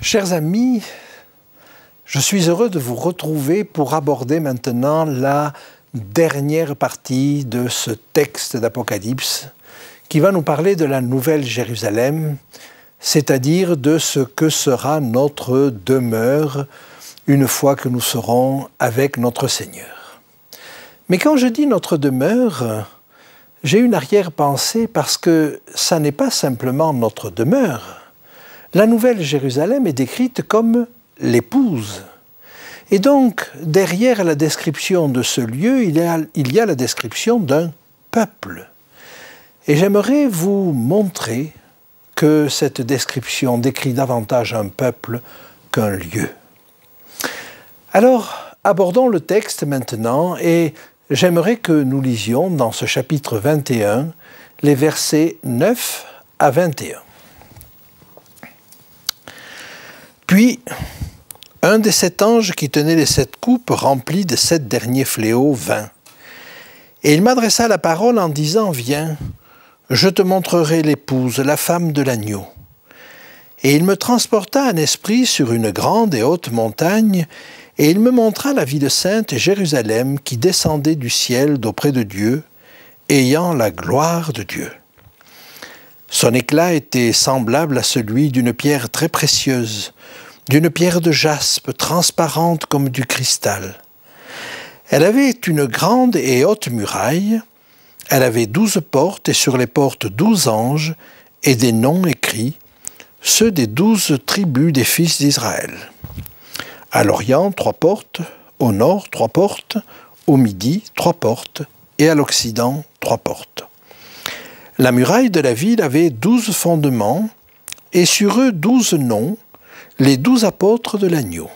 Chers amis, je suis heureux de vous retrouver pour aborder maintenant la dernière partie de ce texte d'Apocalypse qui va nous parler de la Nouvelle Jérusalem, c'est-à-dire de ce que sera notre demeure une fois que nous serons avec notre Seigneur. Mais quand je dis notre demeure, j'ai une arrière-pensée parce que ça n'est pas simplement notre demeure. La Nouvelle Jérusalem est décrite comme l'épouse. Et donc, derrière la description de ce lieu, il y a la description d'un peuple. Et j'aimerais vous montrer que cette description décrit davantage un peuple qu'un lieu. Alors, abordons le texte maintenant et j'aimerais que nous lisions dans ce chapitre 21 les versets 9 à 21. Puis, un des 7 anges qui tenait les 7 coupes remplies de 7 derniers fléaux vint. Et il m'adressa la parole en disant, « Viens, je te montrerai l'épouse, la femme de l'agneau. » Et il me transporta en esprit sur une grande et haute montagne, et il me montra la ville sainte Jérusalem qui descendait du ciel d'auprès de Dieu, ayant la gloire de Dieu. Son éclat était semblable à celui d'une pierre très précieuse, d'une pierre de jaspe transparente comme du cristal. Elle avait une grande et haute muraille, elle avait 12 portes et sur les portes 12 anges et des noms écrits, ceux des 12 tribus des fils d'Israël. À l'Orient, 3 portes, au Nord, 3 portes, au Midi, 3 portes et à l'Occident, 3 portes. La muraille de la ville avait 12 fondements et sur eux 12 noms, les 12 apôtres de l'agneau.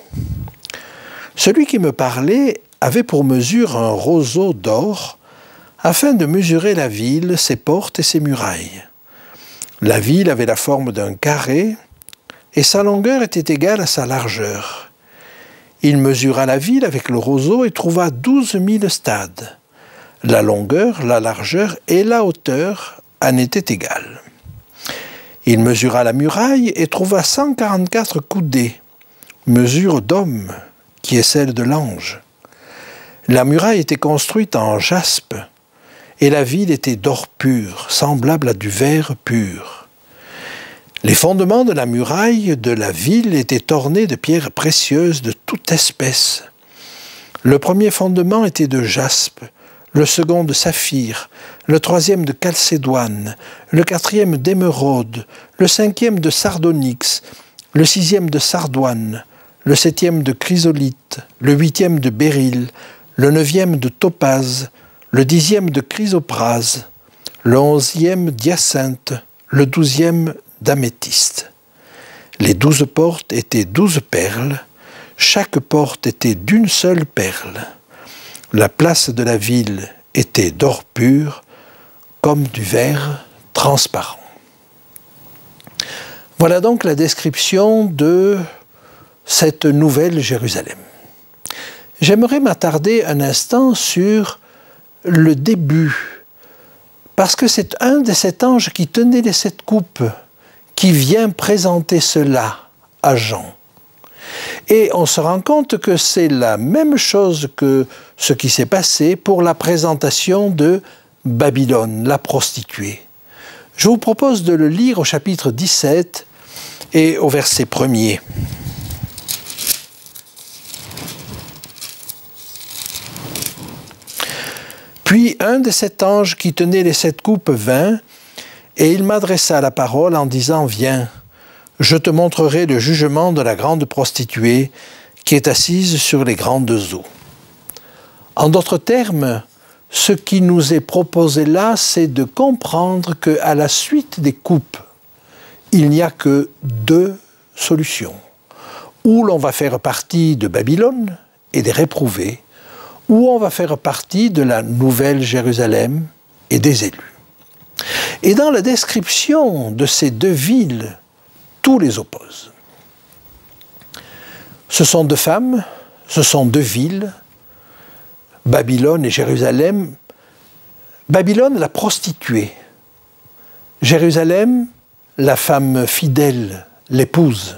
Celui qui me parlait avait pour mesure un roseau d'or afin de mesurer la ville, ses portes et ses murailles. La ville avait la forme d'un carré et sa longueur était égale à sa largeur. Il mesura la ville avec le roseau et trouva 12 000 stades. La longueur, la largeur et la hauteur en étaient égales. Il mesura la muraille et trouva 144 coudées, mesure d'homme, qui est celle de l'ange. La muraille était construite en jaspe, et la ville était d'or pur, semblable à du verre pur. Les fondements de la muraille de la ville étaient ornés de pierres précieuses de toute espèce. Le premier fondement était de jaspe, le second de saphir, le troisième de chalcédoine, le quatrième d'émeraude, le cinquième de sardonyx, le sixième de sardoine, le septième de chrysolite, le huitième de béryl, le neuvième de topaze, le 10e de chrysoprase, le 11e d'hyacinthe, le 12e d'améthyste. Les 12 portes étaient 12 perles, chaque porte était d'une seule perle. La place de la ville était d'or pur, comme du verre transparent. Voilà donc la description de cette nouvelle Jérusalem. J'aimerais m'attarder un instant sur le début, parce que c'est un des 7 anges qui tenait les 7 coupes qui vient présenter cela à Jean. Et on se rend compte que c'est la même chose que ce qui s'est passé pour la présentation de Babylone, la prostituée. Je vous propose de le lire au chapitre 17 et au verset 1er. « Puis un de sept anges qui tenait les 7 coupes vint, et il m'adressa la parole en disant, « Viens, je te montrerai le jugement de la grande prostituée qui est assise sur les grandes eaux. » En d'autres termes, ce qui nous est proposé là, c'est de comprendre qu'à la suite des coupes, il n'y a que 2 solutions. Ou l'on va faire partie de Babylone et des réprouvés, ou on va faire partie de la Nouvelle Jérusalem et des élus. Et dans la description de ces 2 villes, tout les oppose. Ce sont 2 femmes, ce sont 2 villes, Babylone et Jérusalem. Babylone, la prostituée. Jérusalem, la femme fidèle, l'épouse.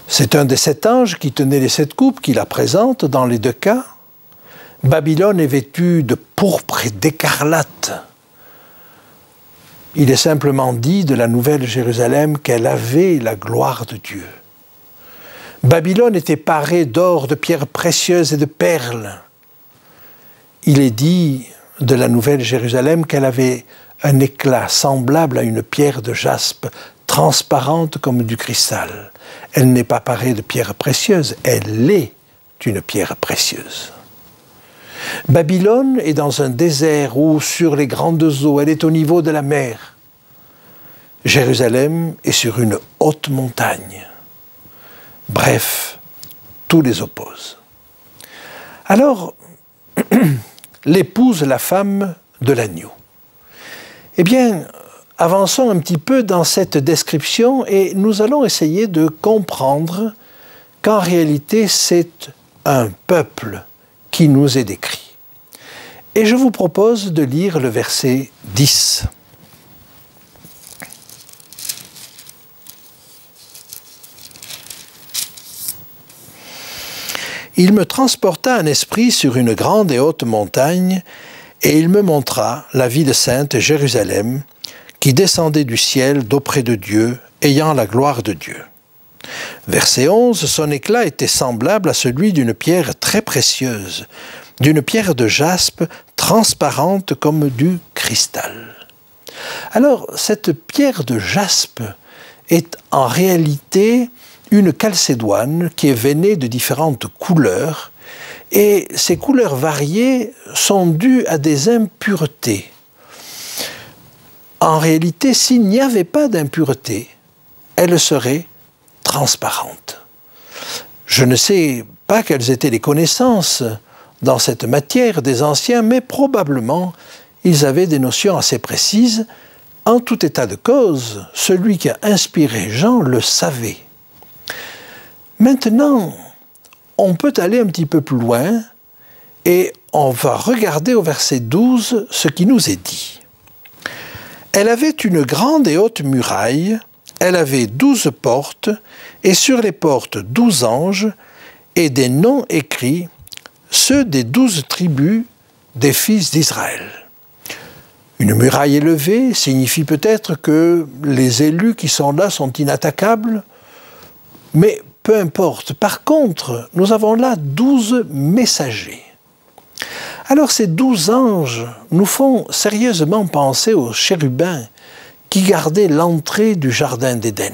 C'est un des 7 anges qui tenait les 7 coupes qui la présente dans les 2 cas. Babylone est vêtue de pourpre et d'écarlate. Il est simplement dit de la Nouvelle Jérusalem qu'elle avait la gloire de Dieu. Babylone était parée d'or, de pierres précieuses et de perles. Il est dit de la Nouvelle Jérusalem qu'elle avait un éclat semblable à une pierre de jaspe, transparente comme du cristal. Elle n'est pas parée de pierres précieuses, elle est une pierre précieuse. Babylone est dans un désert ou sur les grandes eaux, elle est au niveau de la mer. Jérusalem est sur une haute montagne. Bref, tout les oppose. Alors, l'épouse, la femme de l'agneau. Eh bien, avançons un petit peu dans cette description et nous allons essayer de comprendre qu'en réalité, c'est un peuple qui nous est décrit. Et je vous propose de lire le verset 10. Il me transporta un esprit sur une grande et haute montagne, et il me montra la ville sainte Jérusalem, qui descendait du ciel d'auprès de Dieu, ayant la gloire de Dieu. Verset 11, son éclat était semblable à celui d'une pierre très précieuse, d'une pierre de jaspe transparente comme du cristal. Alors, cette pierre de jaspe est en réalité une chalcédoine qui est veinée de différentes couleurs, et ces couleurs variées sont dues à des impuretés. En réalité, s'il n'y avait pas d'impureté, elle serait transparente. Je ne sais pas quelles étaient les connaissances dans cette matière des anciens, mais probablement ils avaient des notions assez précises. En tout état de cause, celui qui a inspiré Jean le savait. Maintenant, on peut aller un petit peu plus loin et on va regarder au verset 12 ce qui nous est dit. Elle avait une grande et haute muraille, elle avait 12 portes, et sur les portes 12 anges, et des noms écrits, ceux des 12 tribus des fils d'Israël. Une muraille élevée signifie peut-être que les élus qui sont là sont inattaquables, mais peu importe. Par contre, nous avons là 12 messagers. Alors ces 12 anges nous font sérieusement penser aux chérubins qui gardaient l'entrée du jardin d'Éden.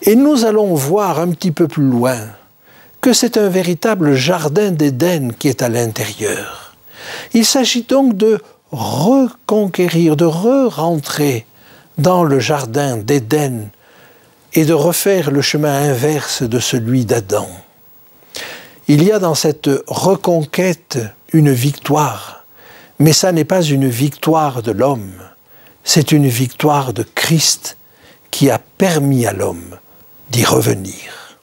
Et nous allons voir un petit peu plus loin que c'est un véritable jardin d'Éden qui est à l'intérieur. Il s'agit donc de reconquérir, de re-rentrer dans le jardin d'Éden et de refaire le chemin inverse de celui d'Adam. Il y a dans cette reconquête une victoire, mais ça n'est pas une victoire de l'homme, c'est une victoire de Christ qui a permis à l'homme d'y revenir.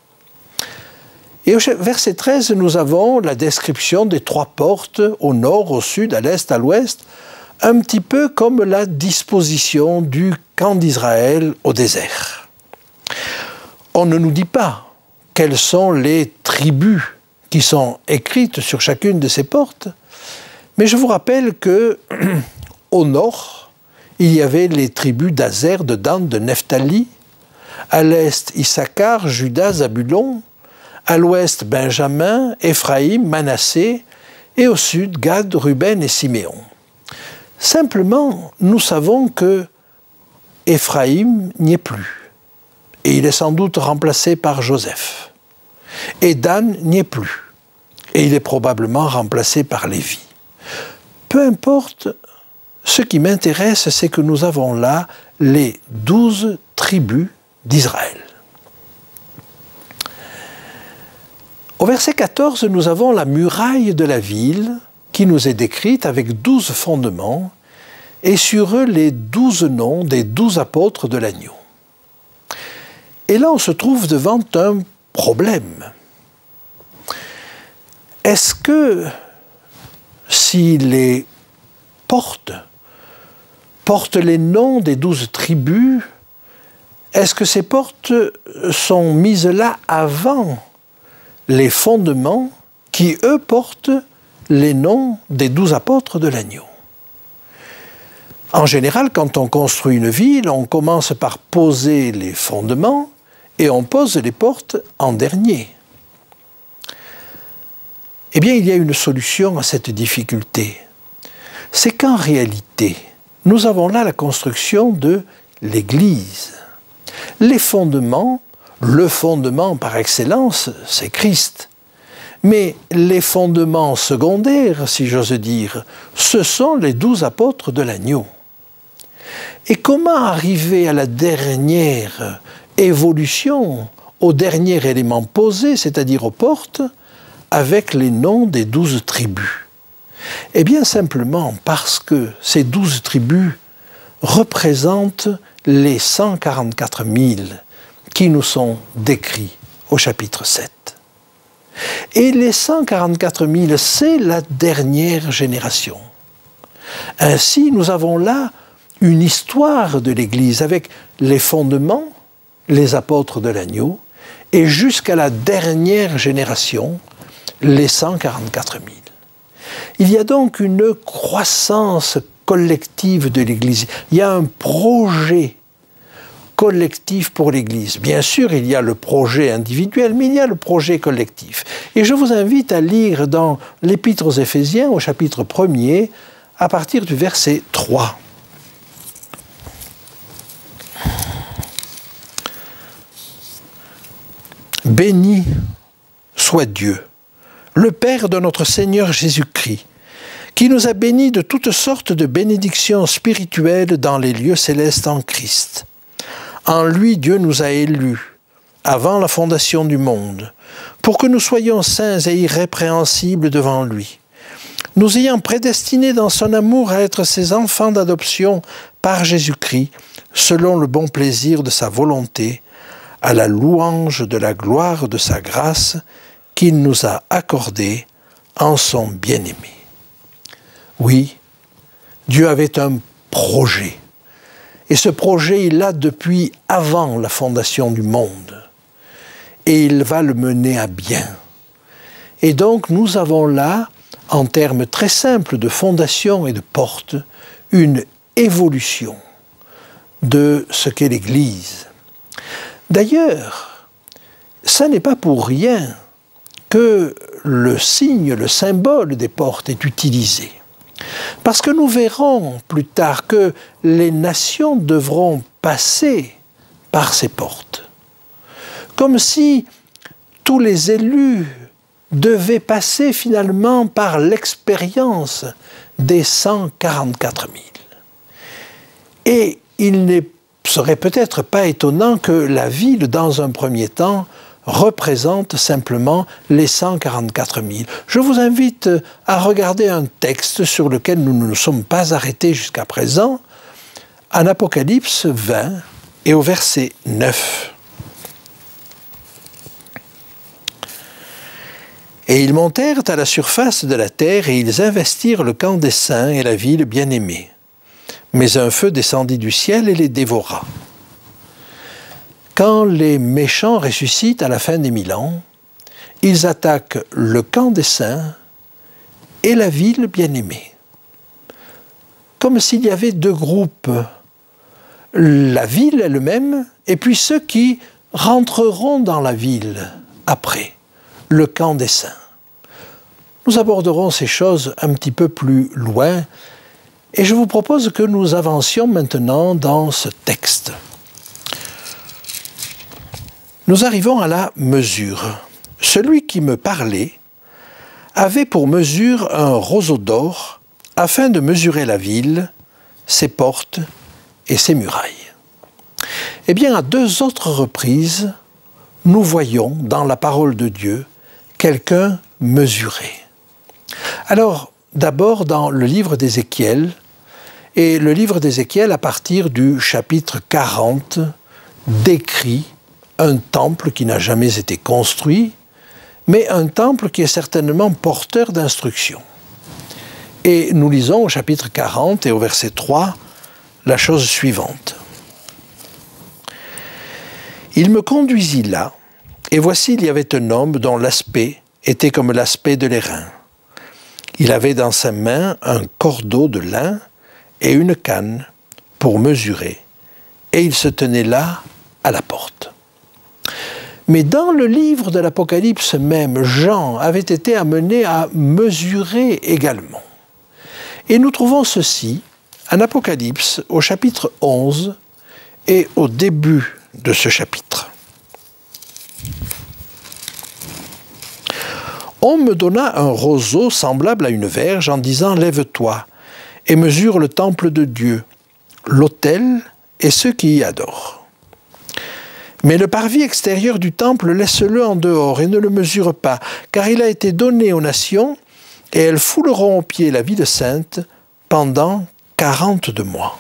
Et au verset 13, nous avons la description des 3 portes, au nord, au sud, à l'est, à l'ouest, un petit peu comme la disposition du camp d'Israël au désert. On ne nous dit pas quelles sont les tribus qui sont écrites sur chacune de ces portes, mais je vous rappelle que au nord, il y avait les tribus d'Azer, de Dan, de Nephtali, à l'est Issachar, Juda, Zabulon, à l'ouest Benjamin, Éphraïm, Manassé, et au sud, Gad, Ruben et Siméon. Simplement, nous savons que Éphraïm n'y est plus, et il est sans doute remplacé par Joseph. Et Dan n'y est plus, et il est probablement remplacé par Lévi. Peu importe, ce qui m'intéresse, c'est que nous avons là les 12 tribus d'Israël. Au verset 14, nous avons la muraille de la ville qui nous est décrite avec 12 fondements et sur eux les 12 noms des 12 apôtres de l'agneau. Et là, on se trouve devant un problème. Est-ce que si les portes portent les noms des 12 tribus, est-ce que ces portes sont mises là avant les fondements qui, eux, portent les noms des 12 apôtres de l'agneau? En général, quand on construit une ville, on commence par poser les fondements et on pose les portes en dernier. Eh bien, il y a une solution à cette difficulté. C'est qu'en réalité, nous avons là la construction de l'Église. Les fondements, le fondement par excellence, c'est Christ. Mais les fondements secondaires, si j'ose dire, ce sont les 12 apôtres de l'agneau. Et comment arriver à la dernière évolution, au dernier élément posé, c'est-à-dire aux portes, avec les noms des 12 tribus? Eh bien simplement parce que ces 12 tribus représentent les 144 000 qui nous sont décrits au chapitre 7. Et les 144 000, c'est la dernière génération. Ainsi, nous avons là une histoire de l'Église avec les fondements, les apôtres de l'agneau, et jusqu'à la dernière génération, les 144 000. Il y a donc une croissance collective de l'Église. Il y a un projet collectif pour l'Église. Bien sûr, il y a le projet individuel, mais il y a le projet collectif. Et je vous invite à lire dans l'Épître aux Éphésiens, au chapitre 1er, à partir du verset 3. Béni soit Dieu, le Père de notre Seigneur Jésus-Christ, qui nous a bénis de toutes sortes de bénédictions spirituelles dans les lieux célestes en Christ. En lui, Dieu nous a élus, avant la fondation du monde, pour que nous soyons saints et irrépréhensibles devant lui, nous ayant prédestinés dans son amour à être ses enfants d'adoption par Jésus-Christ, selon le bon plaisir de sa volonté, à la louange de la gloire de sa grâce qu'il nous a accordée en son bien-aimé. Oui, Dieu avait un projet. Et ce projet, il l'a depuis avant la fondation du monde. Et il va le mener à bien. Et donc, nous avons là, en termes très simples de fondation et de porte, une évolution de ce qu'est l'Église. D'ailleurs, ça n'est pas pour rien que le signe, le symbole des portes est utilisé. Parce que nous verrons plus tard que les nations devront passer par ces portes. Comme si tous les élus devaient passer finalement par l'expérience des 144 000. Et il ne serait peut-être pas étonnant que la ville, dans un premier temps, représente simplement les 144 000. Je vous invite à regarder un texte sur lequel nous ne nous sommes pas arrêtés jusqu'à présent, en Apocalypse 20 et au verset 9. Et ils montèrent à la surface de la terre et ils investirent le camp des saints et la ville bien-aimée. Mais un feu descendit du ciel et les dévora. Quand les méchants ressuscitent à la fin des 1000 ans, ils attaquent le camp des saints et la ville bien-aimée. Comme s'il y avait deux groupes, la ville elle-même et puis ceux qui rentreront dans la ville après, le camp des saints. nous aborderons ces choses un petit peu plus loin et je vous propose que nous avancions maintenant dans ce texte. Nous arrivons à la mesure. Celui qui me parlait avait pour mesure un roseau d'or afin de mesurer la ville, ses portes et ses murailles. Eh bien, à 2 autres reprises, nous voyons dans la parole de Dieu quelqu'un mesurer. Alors, d'abord dans le livre d'Ézéchiel, et le livre d'Ézéchiel, à partir du chapitre 40, décrit un temple qui n'a jamais été construit, mais un temple qui est certainement porteur d'instruction. Et nous lisons au chapitre 40 et au verset 3 la chose suivante. « Il me conduisit là, et voici il y avait un homme dont l'aspect était comme l'aspect de l'airain. Il avait dans sa main un cordeau de lin et une canne pour mesurer, et il se tenait là à la porte. » Mais dans le livre de l'Apocalypse même, Jean avait été amené à mesurer également. Et nous trouvons ceci en Apocalypse au chapitre 11 et au début de ce chapitre. On me donna un roseau semblable à une verge en disant « Lève-toi et mesure le temple de Dieu, l'autel et ceux qui y adorent. Mais le parvis extérieur du temple, laisse-le en dehors et ne le mesure pas, car il a été donné aux nations, et elles fouleront aux pieds la ville sainte pendant 42 mois. »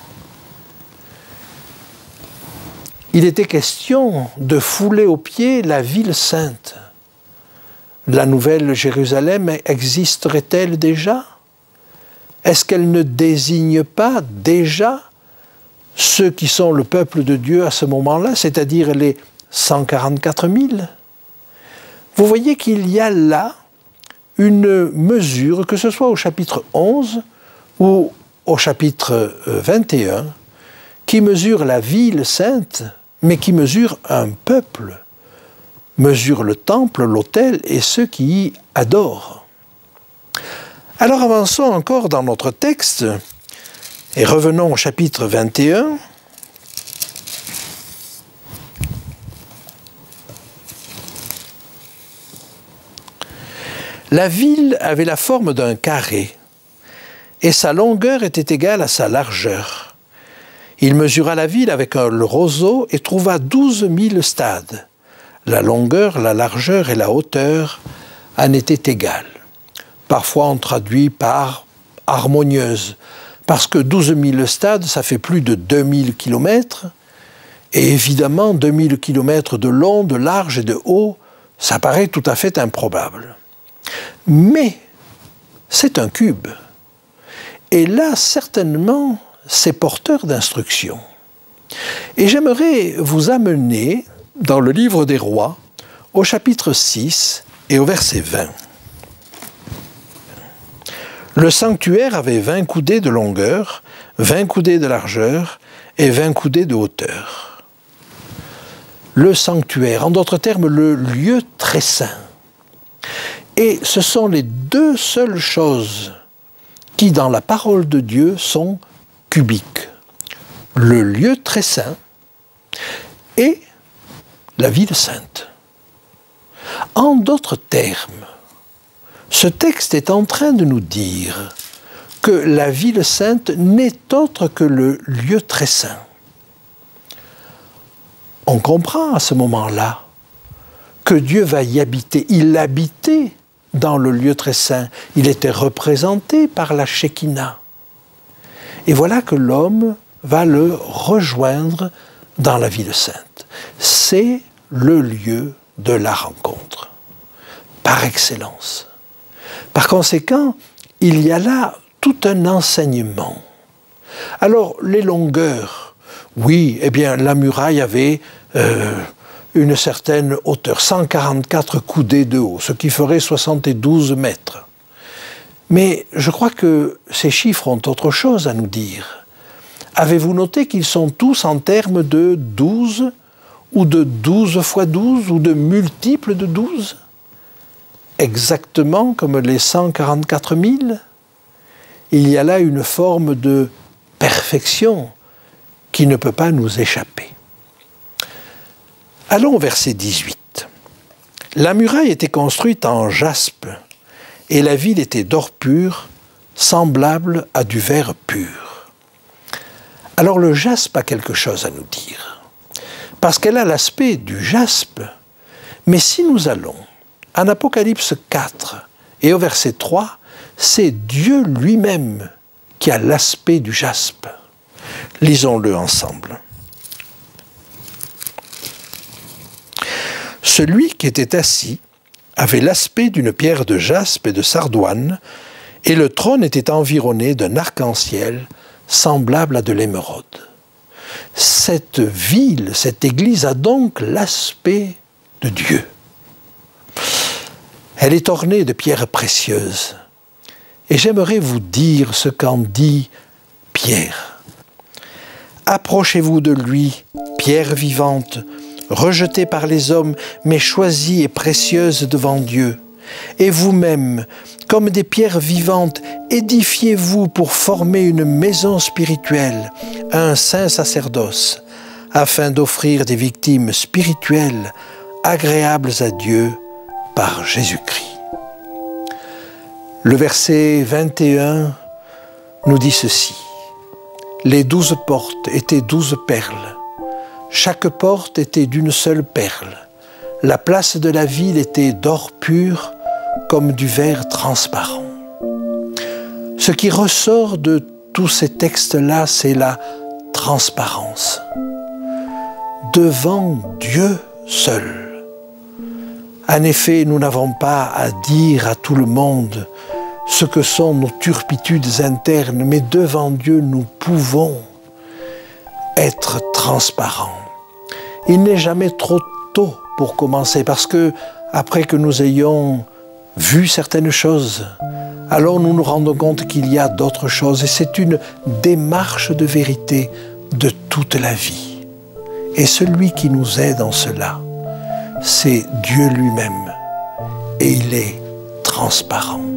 Il était question de fouler aux pieds la ville sainte. La nouvelle Jérusalem existerait-elle déjà? Est-ce qu'elle ne désigne pas déjà ceux qui sont le peuple de Dieu à ce moment-là, c'est-à-dire les 144 000? Vous voyez qu'il y a là une mesure, que ce soit au chapitre 11 ou au chapitre 21, qui mesure la ville sainte, mais qui mesure un peuple, mesure le temple, l'autel et ceux qui y adorent. Alors avançons encore dans notre texte, et revenons au chapitre 21. La ville avait la forme d'un carré, et sa longueur était égale à sa largeur. Il mesura la ville avec le roseau et trouva 12 000 stades. La longueur, la largeur et la hauteur en étaient égales. Parfois on traduit par harmonieuse, parce que 12 000 stades, ça fait plus de 2000 kilomètres, et évidemment 2000 kilomètres de long, de large et de haut, ça paraît tout à fait improbable. Mais c'est un cube. Et là, certainement, c'est porteur d'instruction. Et j'aimerais vous amener dans le livre des Rois, au chapitre 6 et au verset 20. Le sanctuaire avait 20 coudées de longueur, 20 coudées de largeur et 20 coudées de hauteur. Le sanctuaire, en d'autres termes, le lieu très saint. Et ce sont les 2 seules choses qui, dans la parole de Dieu, sont cubiques. Le lieu très saint et la ville sainte. En d'autres termes, ce texte est en train de nous dire que la ville sainte n'est autre que le lieu très saint. On comprend à ce moment-là que Dieu va y habiter. Il habitait dans le lieu très saint. Il était représenté par la Shekinah. Et voilà que l'homme va le rejoindre dans la ville sainte. C'est le lieu de la rencontre, par excellence. Par conséquent, il y a là tout un enseignement. Alors, les longueurs, oui, eh bien, la muraille avait une certaine hauteur, 144 coudées de haut, ce qui ferait 72 mètres. Mais je crois que ces chiffres ont autre chose à nous dire. Avez-vous noté qu'ils sont tous en termes de 12 ou de 12 fois 12 ou de multiples de 12? exactement comme les 144 000. Il y a là une forme de perfection qui ne peut pas nous échapper. Allons au verset 18. La muraille était construite en jaspe, et la ville était d'or pur, semblable à du verre pur. Alors le jaspe a quelque chose à nous dire, parce qu'elle a l'aspect du jaspe. Mais si nous allons en Apocalypse 4 et au verset 3, c'est Dieu lui-même qui a l'aspect du jaspe. Lisons-le ensemble. Celui qui était assis avait l'aspect d'une pierre de jaspe et de sardoine, et le trône était environné d'un arc-en-ciel semblable à de l'émeraude. Cette ville, cette église a donc l'aspect de Dieu. Elle est ornée de pierres précieuses. Et j'aimerais vous dire ce qu'en dit Pierre. Approchez-vous de lui, pierre vivante, rejetée par les hommes, mais choisie et précieuse devant Dieu. Et vous-même, comme des pierres vivantes, édifiez-vous pour former une maison spirituelle, un saint sacerdoce, afin d'offrir des victimes spirituelles agréables à Dieu par Jésus-Christ. Le verset 21 nous dit ceci. Les 12 portes étaient 12 perles. Chaque porte était d'une seule perle. La place de la ville était d'or pur comme du verre transparent. Ce qui ressort de tous ces textes-là, c'est la transparence. Devant Dieu seul. En effet, nous n'avons pas à dire à tout le monde ce que sont nos turpitudes internes, mais devant Dieu, nous pouvons être transparents. Il n'est jamais trop tôt pour commencer, parce que après que nous ayons vu certaines choses, alors nous nous rendons compte qu'il y a d'autres choses, et c'est une démarche de vérité de toute la vie. Et celui qui nous aide en cela, c'est Dieu lui-même, et il est transparent.